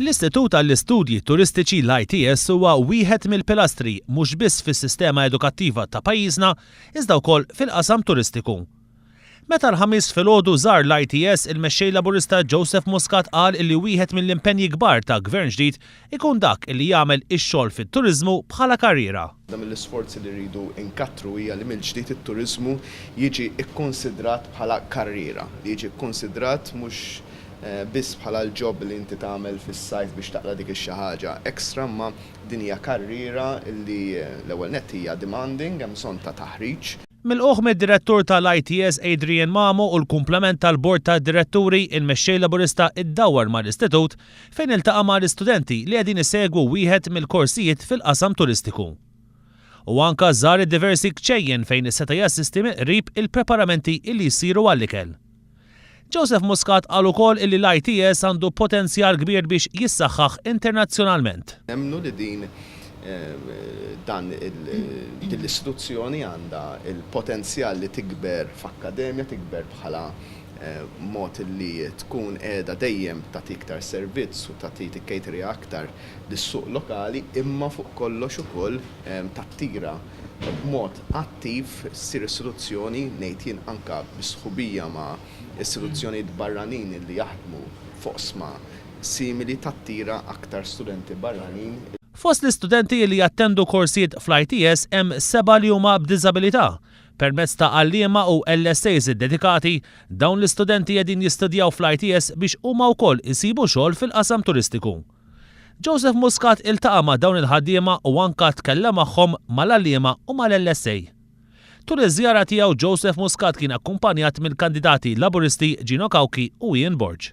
L-Istitut għall-Istudji Turistiċi l-ITS huwa wieħed mill-pilastri mhux biss fis-sistema edukattiva ta' pajjiżna iżda wkoll fil-qasam turistiku. Meta l-ħamis filgħodu żar l-ITS il-mexxej Laburista Joseph Muscat qal li wieħed mill-impenji kbar ta' gvern ġdid ikun dak li jagħmel ix-xogħol fit-turiżmu bħala karriera. Mill-isforzi li rridu inkattru hija li mill-ġdid it-turiżmu jiġi kkunsidrat bħala karriera, li jiġi kkunsidrat mhux biss bħala l-ġob li inti tagħmel fis-sajf biex taqla dik xi ħaġa ekstra, ma din hija karriera li l-ewwel nett hija demanding hemm bżonn ta' taħriġ. Mill-qoħ mid-direttur tal-ITS Adrian Mamo u l-kumplament tal-bord tad-diretturi il-mexxej Laburista iddawwar mal-istitut fejn iltaqa' mal-istudenti li qegħdin isegwu wieħed mill-korsijiet fil-qasam turistiku. U anke żar id-diversi kċejjen fejn is-seta' jassisti mill-qrib il-preparamenti li jsiru għall-ikel. Joseph Muscat qal ukoll li l-ITS għandu potenzjal kbir biex jissaħħaħ internazzjonalment. Nemmnu li din l-istituzzjoni għandha il-potenzjal li tikber f'akkademja, tikber bħala mod li tkun qiegħda dejjem tagħti iktar servizz u tagħti tikkejtri aktar lis-suq lokali, imma fuq kollox ukoll tattira b'mod attiv ssir istituzzjoni ngħid jien anke bisħubija ma' istituzzjonijiet barranin li jaħdmu f'oqsma simili tattira aktar studenti barranin. Fost l-istudenti li jattendu korsijiet fl-ITS hemm 7 li huma b'diżabilità. Permezz ta' għalliema u LSAs dedikati, dawn l-istudenti qegħdin jistudjaw fl-ITS biex huma wkoll isibu xogħol fil-qasam turistiku. Joseph Muscat iltaqa' ma' dawn il-ħaddiema u anke tkellem magħhom mal-għalliema u mal-LSA. Tul iż-żjara tiegħu Joseph Muscat kien akkumpanjat mill-kandidati Laburisti Gino Kawki u Ian Borg.